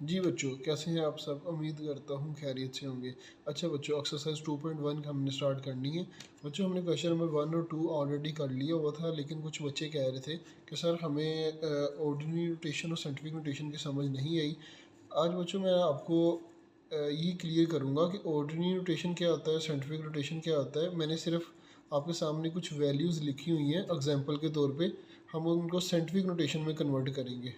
जी बच्चों, कैसे हैं आप सब? उम्मीद करता हूँ खैरियत से होंगे। अच्छा बच्चों, एक्सरसाइज 2.1 हमने स्टार्ट करनी है। बच्चों, हमने क्वेश्चन नंबर 1 और 2 ऑलरेडी कर लिया हुआ था, लेकिन कुछ बच्चे कह रहे थे कि सर हमें ऑर्डिनरी नोटेशन और साइंटिफिक नोटेशन की समझ नहीं आई। आज बच्चों मैं आपको ये क्लियर करूँगा कि ऑर्डिनरी नोटेशन क्या होता है, साइंटिफिक नोटेशन क्या होता है। मैंने सिर्फ आपके सामने कुछ वैल्यूज़ लिखी हुई हैं एग्जाम्पल के तौर पर, हम उनको साइंटिफिक नोटेशन में कन्वर्ट करेंगे।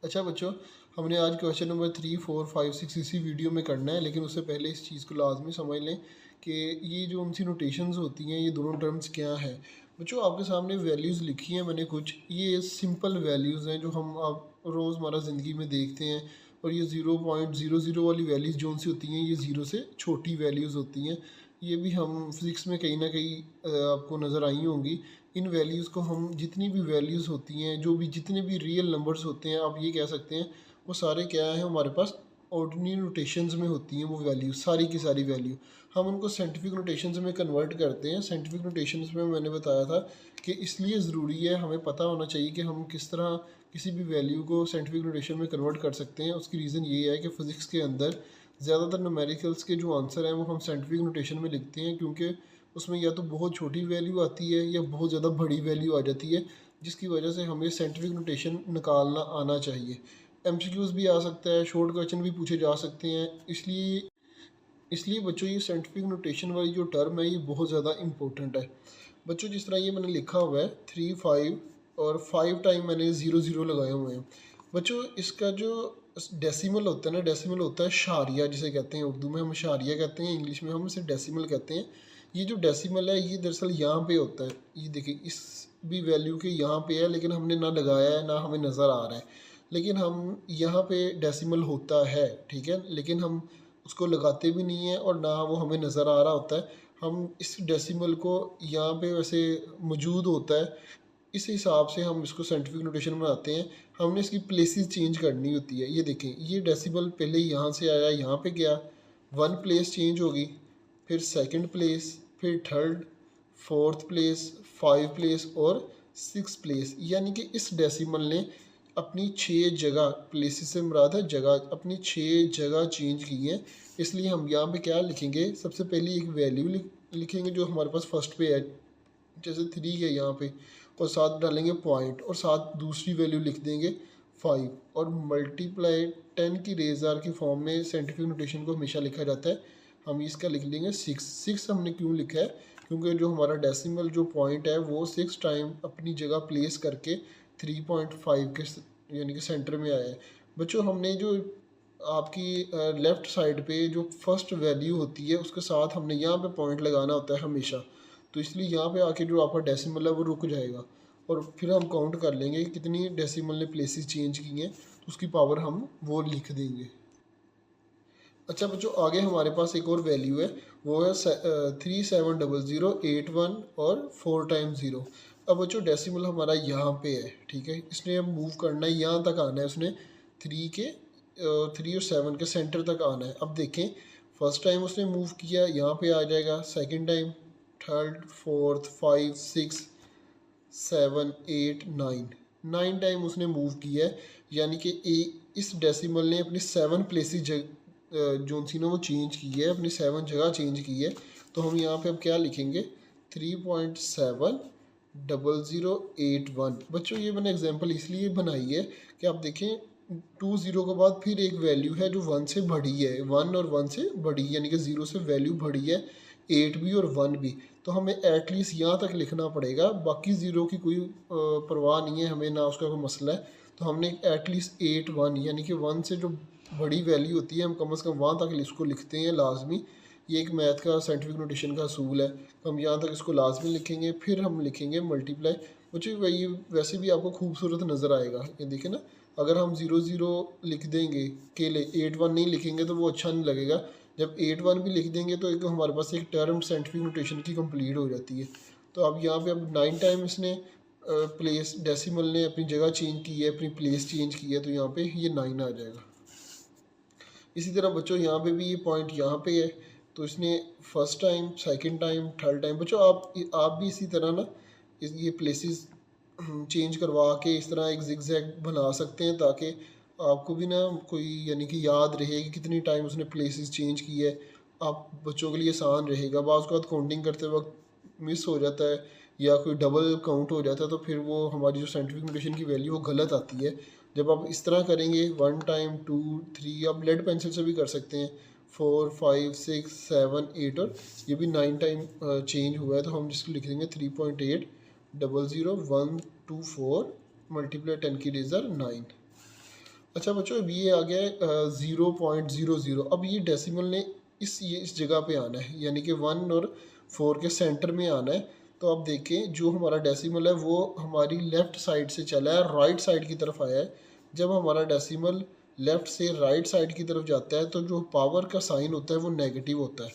अच्छा बच्चों, हमने आज क्वेश्चन नंबर 3, 4, 5, 6 इसी वीडियो में करना है, लेकिन उससे पहले इस चीज़ को लाजमी समझ लें कि ये जो उनसी नोटेशंस होती हैं, ये दोनों टर्म्स क्या हैं। बच्चों, आपके सामने वैल्यूज़ लिखी हैं मैंने कुछ, ये सिंपल वैल्यूज़ हैं जो हम आप रोज़मर्रा ज़िंदगी में देखते हैं। और ये 0.00 वाली वैल्यूज़ जो उनसी होती हैं, ये ज़ीरो से छोटी वैल्यूज़ होती हैं। ये भी हम फिज़िक्स में कहीं ना कहीं आपको नज़र आई होंगी। इन वैल्यूज़ को हम जितनी भी वैल्यूज़ होती हैं, जो भी जितने भी रियल नंबर्स होते हैं, आप ये कह सकते हैं वो सारे क्या हैं हमारे पास ऑर्डिनरी नोटेशंस में होती हैं। वो वैल्यू सारी की सारी वैल्यू हम उनको साइंटिफिक नोटेशंस में कन्वर्ट करते हैं। साइंटिफिक नोटेशंस में मैंने बताया था कि इसलिए ज़रूरी है, हमें पता होना चाहिए कि हम किस तरह किसी भी वैल्यू को साइंटिफिक नोटेशन में कन्वर्ट कर सकते हैं। उसकी रीज़न ये है कि फ़िज़िक्स के अंदर ज़्यादातर न्यूमेरिकल्स के जो आंसर हैं वो हम साइंटिफिक नोटेशन में लिखते हैं, क्योंकि उसमें या तो बहुत छोटी वैल्यू आती है या बहुत ज़्यादा बड़ी वैल्यू आ जाती है, जिसकी वजह से हमें साइंटिफिक नोटेशन निकालना आना चाहिए। एमसीक्यूज़ भी आ सकता है, शॉर्ट क्वेश्चन भी पूछे जा सकते हैं। इसलिए इसलिए बच्चों ये साइंटिफिक नोटेशन वाली जो टर्म है ये बहुत ज़्यादा इंपॉर्टेंट है। बच्चों, जिस तरह ये मैंने लिखा हुआ है 3, 5 और 5 टाइम मैंने 0, 0 लगाए हुए हैं। बच्चों, इसका जो डेसिमल होता है ना, डेसिमल होता है शारिया जिसे कहते हैं। उर्दू में हम शारिया कहते हैं, इंग्लिश में हम इसे डेसिमल कहते हैं। ये जो डेसिमल है ये दरअसल यहाँ पे होता है। ये देखिए, इस भी वैल्यू के यहाँ पे है, लेकिन हमने ना लगाया है ना हमें नज़र आ रहा है। लेकिन हम यहाँ पे डेसिमल होता है, ठीक है, लेकिन हम उसको लगाते भी नहीं हैं और ना वो हमें नज़र आ रहा होता है। हम इस डेसिमल को यहाँ पे वैसे मौजूद होता है, इस हिसाब से हम इसको साइंटिफिक नोटेशन बनाते हैं। हमने इसकी प्लेसेस चेंज करनी होती है। ये देखें, ये डेसिमल पहले यहाँ से आया, यहाँ पे गया, 1 प्लेस चेंज होगी, फिर सेकंड प्लेस, फिर थर्ड, फोर्थ प्लेस, 5 प्लेस और 6 प्लेस। यानी कि इस डेसिमल ने अपनी 6 जगह, प्लेसेस से मुराद है जगह, अपनी 6 जगह चेंज की है। इसलिए हम यहाँ पे क्या लिखेंगे, सबसे पहले एक वैल्यू लिखेंगे जो हमारे पास फर्स्ट पे है, जैसे 3 है यहाँ पे, और साथ डालेंगे पॉइंट, और साथ दूसरी वैल्यू लिख देंगे 5, और मल्टीप्लाई 10 की रेज़ आर की फॉर्म में साइंटिफिक नोटेशन को हमेशा लिखा जाता है। हम इसका लिख लेंगे 6। हमने क्यों लिखा है, क्योंकि जो हमारा डेसिमल जो पॉइंट है वो 6 टाइम अपनी जगह प्लेस करके 3.5 के यानी कि सेंटर में आया है। बच्चों, हमने जो आपकी लेफ़्ट साइड पे जो फर्स्ट वैल्यू होती है उसके साथ हमने यहाँ पे पॉइंट लगाना होता है हमेशा। तो इसलिए यहाँ पे आके जो आपका डेसिमल है वो रुक जाएगा, और फिर हम काउंट कर लेंगे कि कितनी डेसिमल ने प्लेसेस चेंज की हैं, तो उसकी पावर हम वो लिख देंगे। अच्छा बच्चों, आगे हमारे पास एक और वैल्यू है, वो है 3700, 81 और 4 टाइम 0। अब बच्चों, डेसिमल हमारा यहाँ पे है, ठीक है, इसने हम मूव करना है, यहाँ तक आना है उसने, 3 और 7 के सेंटर तक आना है। अब देखें, फर्स्ट टाइम उसने मूव किया, यहाँ पे आ जाएगा, second time, third, fourth, 5, 6, 7, 8, 9 time उसने मूव किया है। यानी कि इस डेसिमल ने अपनी 7 प्लेसेस जो सी ना वो चेंज की है, अपनी 7 जगह चेंज की है। तो हम यहाँ पे अब क्या लिखेंगे, 3.70081। बच्चों, ये मैंने एग्जांपल इसलिए बनाई है कि आप देखें, 20 के बाद फिर एक वैल्यू है जो 1 से बढ़ी है, 1 और 1 से बढ़ी, यानी कि 0 से वैल्यू बढ़ी है, 8 भी और 1 भी। तो हमें एटलीस्ट यहाँ तक लिखना पड़ेगा, बाकी ज़ीरो की कोई परवाह नहीं है हमें, ना उसका कोई मसला है। तो हमने एटलीस्ट 8, 1 यानी कि 1 से जो बड़ी वैल्यू होती है हम कम से कम वहाँ तक इसको लिखते हैं लाजमी। ये एक मैथ का साइंटिफिक नोटेशन का असूल है। तो हम यहाँ तक इसको लाजमी लिखेंगे, फिर हम लिखेंगे मल्टीप्लाई। मुझे वही वैसे भी आपको खूबसूरत नज़र आएगा, ये देखें ना, अगर हम 0, 0 लिख देंगे केले, 8, 1 नहीं लिखेंगे तो वो अच्छा नहीं लगेगा। जब 8, 1 भी लिख देंगे तो एक हमारे पास एक टर्म साइंटिफिक नोटेशन की कंप्लीट हो जाती है। तो अब यहाँ पे अब 9 टाइम इसने प्लेस डेसिमल ने अपनी जगह चेंज की है, अपनी प्लेस चेंज की है, तो यहाँ पे ये 9 आ जाएगा। इसी तरह बच्चों, यहाँ पे भी ये पॉइंट यहाँ पे है, तो इसने first time, second time, third time. बच्चों, आप भी इसी तरह ना ये प्लेसेस चेंज करवा के इस तरह एक जिगजैग बना सकते हैं, ताकि आपको भी ना कोई यानी कि याद रहे कि कितनी टाइम उसने प्लेसेस चेंज की है, आप बच्चों के लिए आसान रहेगा। बाज़ के बाद काउंटिंग करते वक्त मिस हो जाता है या कोई डबल काउंट हो जाता है, तो फिर वो हमारी जो साइंटिफिक नोटेशन की वैल्यू वो गलत आती है। जब आप इस तरह करेंगे 1 टाइम 2 3, आप लेड पेंसिल से भी कर सकते हैं 4 5 6 7 8, और ये भी 9 टाइम चेंज हुआ है, तो हम जिसको लिख देंगे 3.8 00 1 2 4 मल्टीप्लाई 10 की रेज़र 9। अच्छा बच्चों, अब ये आ गया है 0.00। अब ये डेसिमल ने इस जगह पे आना है, यानी कि 1 और 4 के सेंटर में आना है। तो आप देखें जो हमारा डेसिमल है वो हमारी लेफ़्ट साइड से चला है, राइट साइड की तरफ आया है। जब हमारा डेसिमल लेफ़्ट से राइट साइड की तरफ जाता है तो जो पावर का साइन होता है वो नेगेटिव होता है।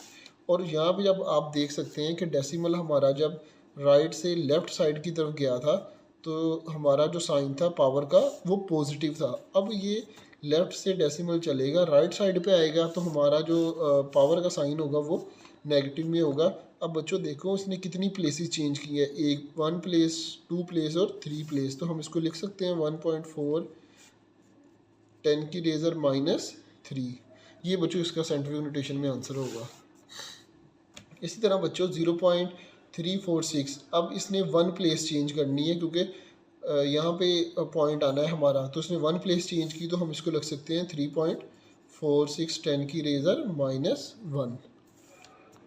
और यहाँ पे जब आप देख सकते हैं कि डेसिमल हमारा जब राइट से लेफ़्ट साइड की तरफ गया था तो हमारा जो साइन था पावर का वो पॉजिटिव था। अब ये लेफ़्ट से डेसिमल चलेगा, राइट साइड पे आएगा तो हमारा जो पावर का साइन होगा वो नेगेटिव में होगा। अब बच्चों देखो इसने कितनी प्लेसेस चेंज की है, एक 1 प्लेस 2 प्लेस और 3 प्लेस। तो हम इसको लिख सकते हैं 1.4 10 की रेज़र -3। ये बच्चों इसका साइंटिफिक नोटेशन में आंसर होगा। इसी तरह बच्चों 0.346, अब इसने 1 प्लेस चेंज करनी है क्योंकि यहाँ पे पॉइंट आना है हमारा, तो इसने 1 प्लेस चेंज की, तो हम इसको लग सकते हैं 3.46 10 की रेज़र -1।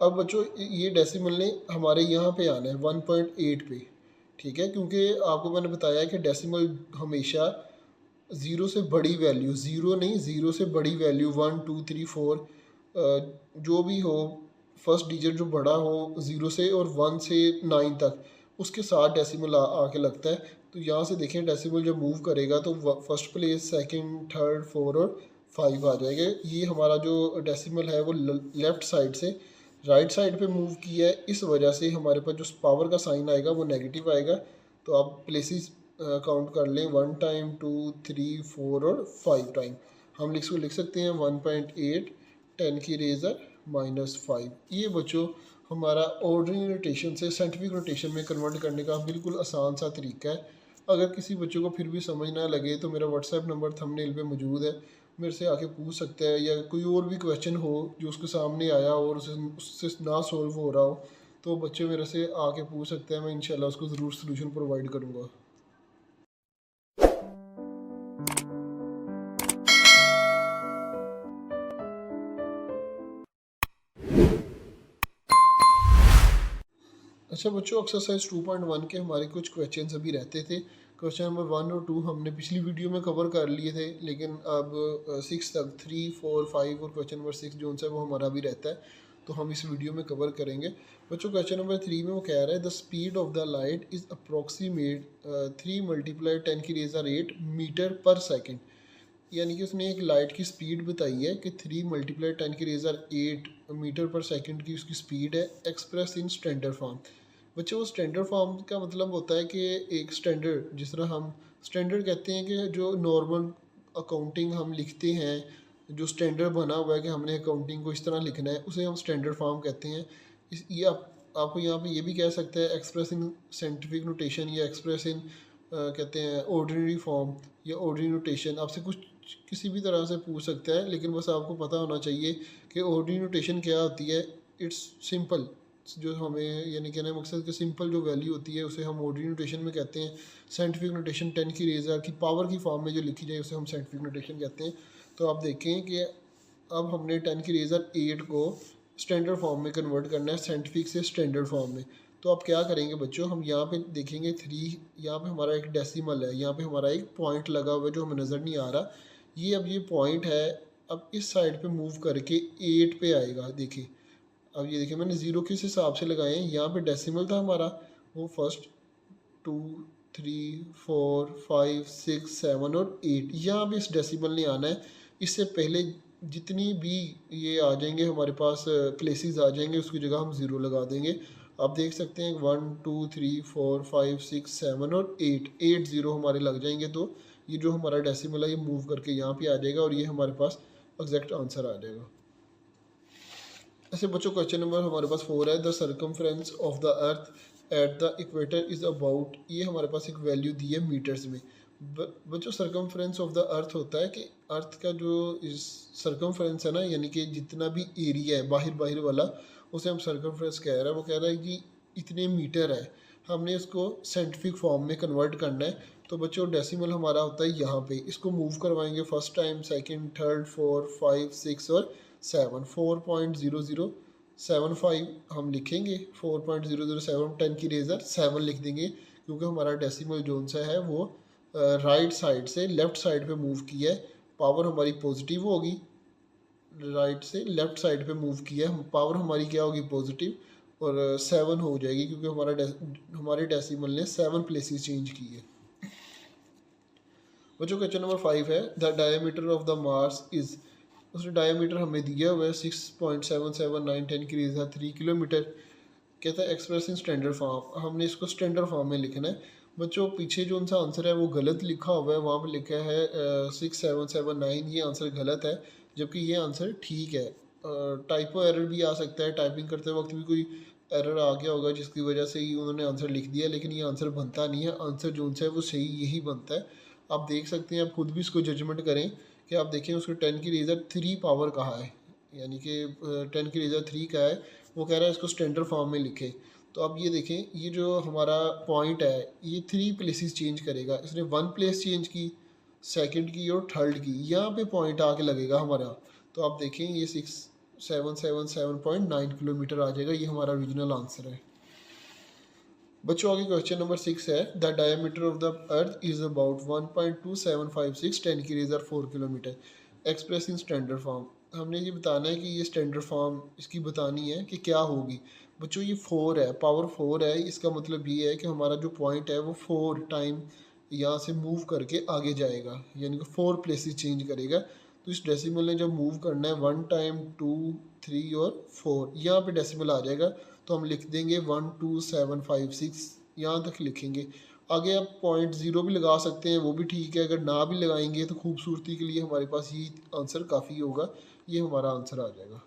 अब बच्चों ये डेसिमल ने हमारे यहाँ पे आना है 1.8 पे, ठीक है, क्योंकि आपको मैंने बताया कि डेसिमल हमेशा ज़ीरो से बड़ी वैल्यू, ज़ीरो नहीं ज़ीरो से बड़ी वैल्यू 1 2 3 4 जो भी हो, फर्स्ट डिजिट जो बड़ा हो ज़ीरो से और 1 से 9 तक, उसके साथ डेसिमल आके लगता है। तो यहाँ से देखें डेसिमल जब मूव करेगा तो फर्स्ट प्लेस सेकंड थर्ड 4 और 5 आ जाएगा। ये हमारा जो डेसिमल है वो लेफ़्ट साइड से राइट साइड पे मूव किया है, इस वजह से हमारे पास जो पावर का साइन आएगा वो नेगेटिव आएगा। तो आप प्लेसेस काउंट कर लें 1 टाइम 2 3 4 और 5 टाइम। हम इसको लिख सकते हैं 1.8 10 की रेज़र -5। ये बच्चों हमारा ऑर्डिनरी नोटेशन से साइंटिफिक नोटेशन में कन्वर्ट करने का बिल्कुल आसान सा तरीका है। अगर किसी बच्चों को फिर भी समझ ना लगे तो मेरा व्हाट्सएप नंबर थंबनेल पे मौजूद है, मेरे से आके पूछ सकता है। या कोई और भी क्वेश्चन हो जो उसके सामने आया और उससे ना सॉल्व हो रहा हो तो बच्चे मेरे से आके पूछ सकते हैं, मैं इंशाल्लाह उसको ज़रूर सलूशन प्रोवाइड करूँगा। अच्छा बच्चों, एक्सरसाइज 2.1 के हमारे कुछ क्वेश्चन अभी रहते थे। क्वेश्चन नंबर 1 और 2 हमने पिछली वीडियो में कवर कर लिए थे, लेकिन अब 6 तक 3 4 5 और क्वेश्चन नंबर 6 जो है वो हमारा भी रहता है, तो हम इस वीडियो में कवर करेंगे। बच्चों क्वेश्चन नंबर 3 में वो कह रहा है the speed of the light is approximate 3 multiply 10 की रेज़र 8 मीटर पर सेकेंड। यानी कि उसने एक लाइट की स्पीड बताई है कि 3 मल्टीप्लाई 10 की रेज़र 8 मीटर पर सेकंड की उसकी स्पीड है, एक्सप्रेस इन स्टैंडर्ड फॉर्म। बच्चों वो स्टैंडर्ड फॉर्म का मतलब होता है कि एक स्टैंडर्ड, जिस तरह हम स्टैंडर्ड कहते हैं कि जो नॉर्मल अकाउंटिंग हम लिखते हैं, जो स्टैंडर्ड बना हुआ है कि हमने अकाउंटिंग को इस तरह लिखना है, उसे हम स्टैंडर्ड फॉर्म कहते हैं। ये आपको यहाँ पे ये भी कह सकते हैं एक्सप्रेस इन साइंटिफिक नोटेशन, या एक्सप्रेस इन कहते हैं ऑर्डिनरी फॉर्म या ऑर्डिनरी नोटेशन। आपसे कुछ किसी भी तरह से पूछ सकता है, लेकिन बस आपको पता होना चाहिए कि ऑर्डिनरी नोटेशन क्या होती है। इट्स सिंपल, जो हमें यानी कहने का मकसद कि सिंपल जो वैल्यू होती है उसे हम ऑर्डिनरी नोटेशन में कहते हैं। साइंटिफिक नोटेशन 10 की रेज़र की पावर की फॉर्म में जो लिखी जाए उसे हम साइंटिफिक नोटेशन कहते हैं। तो आप देखें कि अब हमने 10 की रेज़र 8 को स्टैंडर्ड फॉर्म में कन्वर्ट करना है, साइंटिफिक से स्टैंडर्ड फॉर्म में। तो आप क्या करेंगे बच्चों, हम यहाँ पे देखेंगे 3, यहाँ पे हमारा एक डेसिमल है, यहाँ पे हमारा एक पॉइंट लगा हुआ है जो हमें नज़र नहीं आ रहा। ये अब ये पॉइंट है, अब इस साइड पे मूव करके 8 पे आएगा। देखिए अब ये देखिए मैंने ज़ीरो किस हिसाब से लगाए हैं, यहाँ पे डेसिमल था हमारा, वो फर्स्ट 2 3 4 5 6 7 और 8, यहाँ पे इस डेसिमल ने आना है। इससे पहले जितनी भी ये आ जाएंगे हमारे पास प्लेसेस आ जाएंगे, उसकी जगह हम ज़ीरो लगा देंगे। आप देख सकते हैं 1 2 3 4 5 6 7 और 8 ज़ीरो हमारे लग जाएंगे। तो ये जो हमारा डेसिमल है ये मूव करके यहाँ पे आ जाएगा और ये हमारे पास एग्जैक्ट आंसर आ जाएगा। ऐसे बच्चों क्वेश्चन नंबर हमारे पास 4 है, the circumference of the earth at the equator is about. ये हमारे पास एक वैल्यू दी है मीटर्स में। बच्चों सरकमफ्रेंस ऑफ द अर्थ होता है कि अर्थ का जो इस सरकमफ्रेंस है ना, यानी कि जितना भी एरिया है बाहर बाहर वाला, उसे हम सरकमफ्रेंस कह रहे हैं। वो कह रहा है कि इतने मीटर है, हमने इसको साइंटिफिक फॉर्म में कन्वर्ट करना है। तो बच्चों डेसिमल हमारा होता है यहाँ पे, इसको मूव करवाएंगे फर्स्ट टाइम, सेकंड, थर्ड, 4, 5, 6 और 7। 4.0075 हम लिखेंगे, 4.007, 10 की रेजर 7 लिख देंगे, क्योंकि हमारा डेसिमल जोन सा है वो राइट साइड से लेफ़्ट साइड पे मूव किया है। पावर हमारी पॉजिटिव होगी, राइट से लेफ़्ट साइड पे मूव किया है, पावर हमारी क्या होगी, पॉजिटिव। और 7 हो जाएगी, क्योंकि हमारे डेसिमल ने 7 प्लेसेस चेंज की है। बच्चों क्वेश्चन नंबर 5 है, the diameter of the Mars is. उसने डायमीटर हमें दिया हुआ है 6.779, 10 की रेज़ 3 किलोमीटर। कहता है एक्सप्रेस इन स्टैंडर्ड फॉर्म, हमने इसको स्टैंडर्ड फॉर्म में लिखना है। बच्चों पीछे जो उनका आंसर है वो गलत लिखा हुआ है, वहाँ पे लिखा है 6779, ये आंसर गलत है, जबकि ये आंसर ठीक है। टाइपो एरर भी आ सकता है, टाइपिंग करते वक्त भी कोई एरर आ गया होगा जिसकी वजह से ही उन्होंने आंसर लिख दिया, लेकिन ये आंसर बनता नहीं है। आंसर जो उनसे है वो सही यही बनता है। आप देख सकते हैं, आप खुद भी इसको जजमेंट करें कि आप देखें उसको 10 की रेज़र 3 पावर कहाँ है, यानी कि 10 की रेज़र 3 का है। वो कह रहा है इसको स्टैंडर्ड फॉर्म में लिखे। तो अब ये देखें, ये जो हमारा पॉइंट है ये 3 प्लेसेस चेंज करेगा। इसने 1 प्लेस चेंज की, सेकंड की और थर्ड की, यहाँ पे पॉइंट आके लगेगा हमारा। तो आप देखें ये 6777.9 किलोमीटर आ जाएगा, ये हमारा ओरिजिनल आंसर है। बच्चों आगे क्वेश्चन नंबर 6 है, the diameter of the earth is about 1.2756, 10 की रेज़र 4 kilometre. Express in standard form, हमने ये बताना है कि ये स्टैंडर्ड फॉर्म इसकी बतानी है कि क्या होगी। बच्चों ये 4 है, पावर 4 है, इसका मतलब ये है कि हमारा जो पॉइंट है वो 4 टाइम यहाँ से मूव करके आगे जाएगा, यानी कि 4 प्लेसेस चेंज करेगा। तो इस डेसिमल ने जब मूव करना है 1 टाइम, 2, 3 और 4, यहाँ पे डेसिमल आ जाएगा। तो हम लिख देंगे 12756, यहाँ तक लिखेंगे। आगे आप 0.0 भी लगा सकते हैं, वो भी ठीक है। अगर ना भी लगाएंगे तो खूबसूरती के लिए हमारे पास ये आंसर काफ़ी होगा, ये हमारा आंसर आ जाएगा।